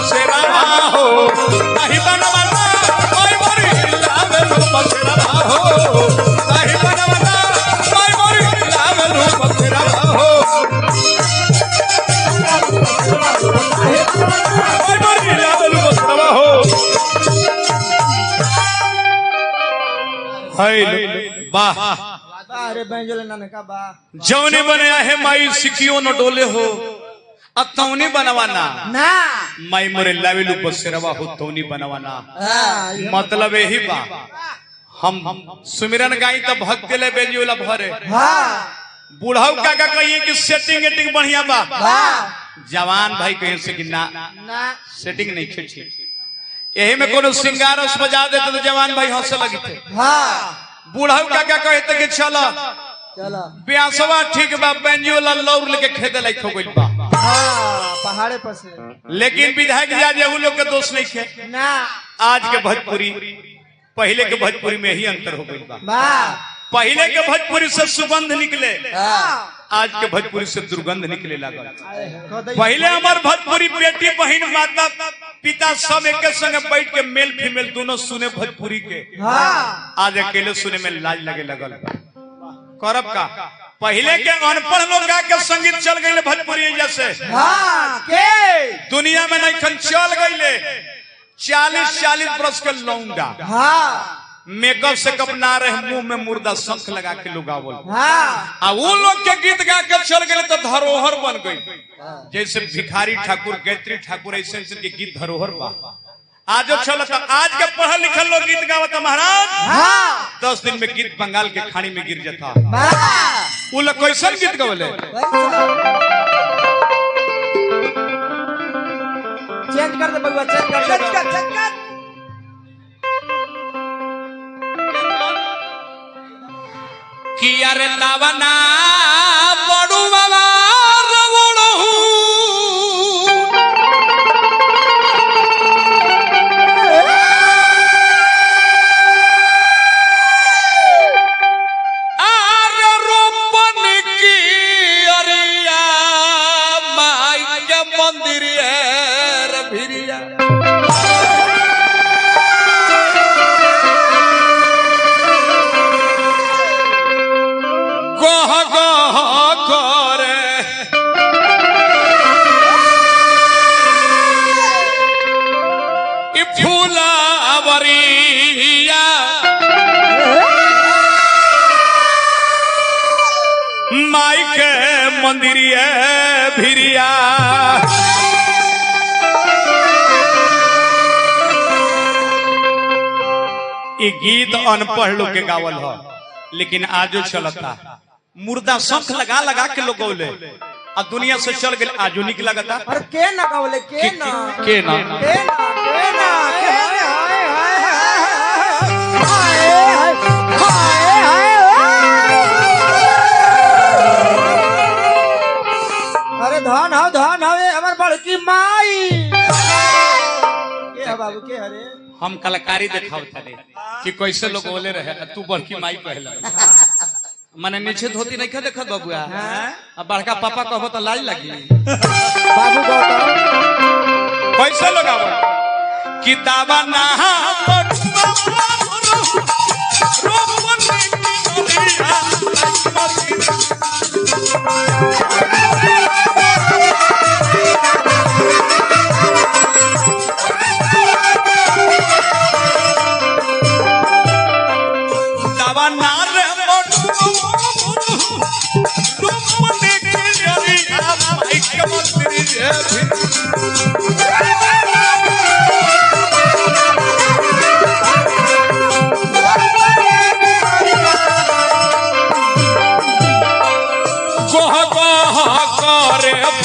बसेरा हो नहीं बनवाना माई मोरी लावेलू बसेरा हो नहीं बनवाना माई मोरी लावेलू बसेरा हो माई मोरी लावेलू बसेरा हो हाय वाह अरे बेंजोले नाने का बा जौने बनाया है माई सिकियो न डोले हो अतौनी बनवाना ना माई मोरे लावेलू बसेरवा हो तौनी बनवाना मतलब यही बा हम सुमिरन गाई तो भक्त ले बेंजोला भरे हां बूढ़ाऊ काका कहिए कि सेटिंग एटिंग बढ़िया बा जवान भाई कहे से कि ना सेटिंग नहीं खिची यही में कोनो सिंगारस बजा देते तो जवान भाई हंसे लगी थे हां बूढ़ाऊ काका कहते कि चलो चलो ब्यासवा ठीक बा बेंजोला लौर लेके खेते लायक हो गइल बा हां पहाड़े पर से लेकिन विधायक जी आज उ लोग के दोष नहीं खे ना आज के भोजपुरी पहले के भोजपुरी में ही अंतर हो गइल बा वाह पहले के भोजपुरी से सुगंध निकले हां आज के भोजपुरी से दुर्गंध निकले लागल पहले पहले हमार भोजपुरी बेटी बहन माता पिता सब एक संग बैठ के मेल फीमेल दोनों सुने भोजपुरी के हां आज अकेले सुने में लाज लगे लगल करब का पहले के अनपढ़ लोग गा के संगीत चल गए भोजपुरी जैसे हां के दुनिया में नहीं खन चल गए 40 बरस के लौंडा हां मेकअप से कब ना रहे मुंह में मुर्दा शंख लगा के लोग आवल हां आ वो लोग के गीत गा के चल गए तो धरोहर बन गई जैसे भिखारी ठाकुर गायत्री ठाकुर ऐसे के गीत धरोहर बा आज चलता आज के पढ़ल लिखल लोग गीत गावता महाराज हां 10 दिन में गीत बंगाल के खाड़ी में गिर जाता वाह वो लोग कैसन गीत गवले चेंज कर दे बगुआ चेंज कर कि अरे लावना बड़ू बाबा रवड़ू आर रोपन की अरिया माई के मंदिर है भिरिया माई के मंदिरिया भिरिया ये गीत अनपढ़ लोग के गावल हो लेकिन आजो चलता मुर्दा शंख लगा लगा के लोग गौले अब दुनिया से चल गए आजो निक लगता और के ना गावले के ना के ना के ना के ना हाय अरे धन हवे हमर बड़की माई के बाबू के हरे हम कलाकारी दिखाओ थे कि कैसे लोग बोले रहे तू बड़की माई कहला माने नीचे धोती नहीं देखत बबुआ अब बड़का पापा कहबो तो लाज लगी बाबू गौतम कैसे लगावो किताबा ना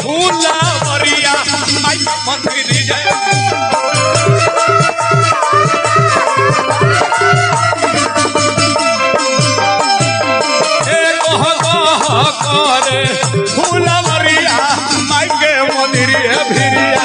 फूला मरिया माई मंदिर जय करे फूला मरिया माई के मंदिर भिरिया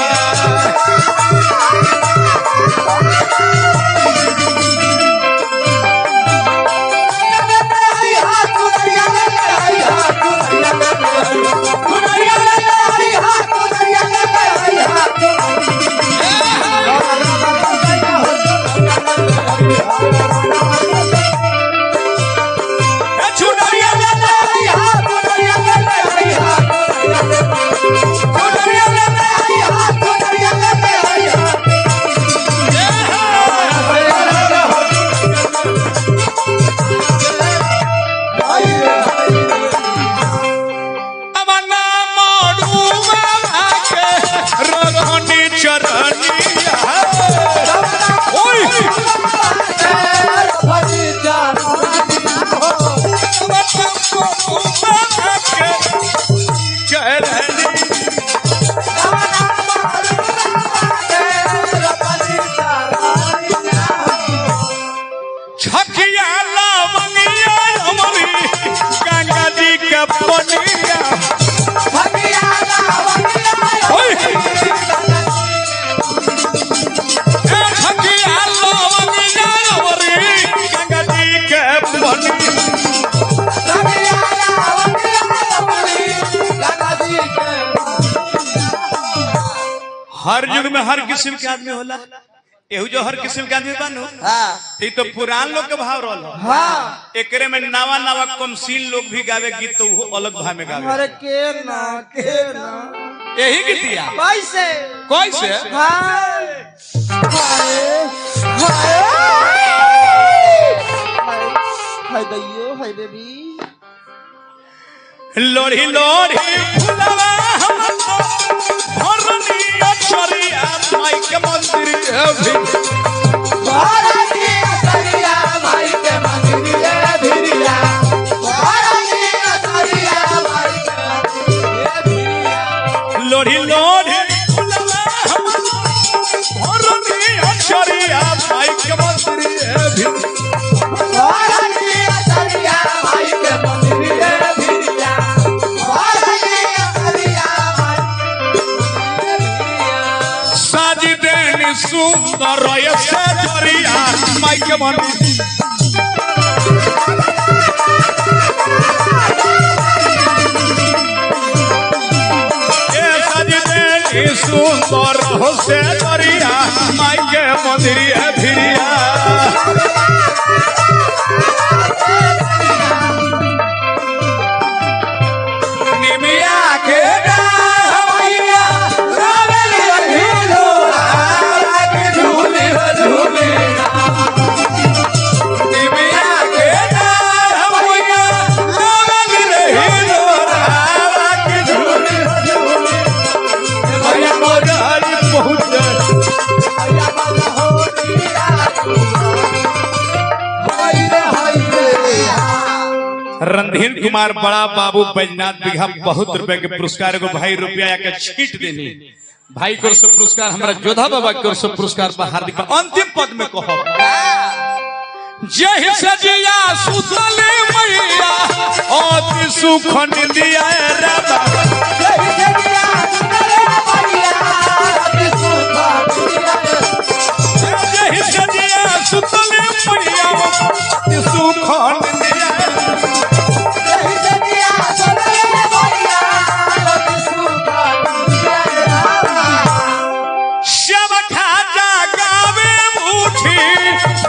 हर युग में हर किस्म के आदमी होला। एहू जो हर किस्म के आदमी बानू ये तो पुरान लोग के भाव रहल। एकरे में नवा नवा कमसीन लोग भी गावे गीत तो वो अलग भाव में गावे। अरे के ना यही गीतिया कैसे कैसे हाय दैयो हाय बेबी लोढ़ी लोढ़ी फुलवा धरनी अक्षरिया माई के मंदिर भी धरनी अक्षरिया माई के मंदिर भिरिया धरनी अक्षरिया माई के मंदिर भिरिया लोढ़ी लोढ़ी फुलवा धरनी अक्षरिया माई के मंदिर भी धरनी अक्षरिया माई के मंदिर सुंदर से जरिया माई के मंदिर सुंदर से जरिया माई के मंदिर भिरिया निमिया के रणधीर कुमार बड़ा बाबू बैजनाथ बिघा बहुत रुपए के पुरस्कार को भाई रुपया के छीट देनी भाई को सब पुरस्कार हमारा जोधा बाबा को सब पुरस्कार पर हार्दिक अंतिम पद में कहो जय सजिया सुतले मैया अति सुख निदिया रबा जय सजिया सुतले मैया अति सुख निदिया जय सजिया सुतले मैया अति सुख निदिया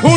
Who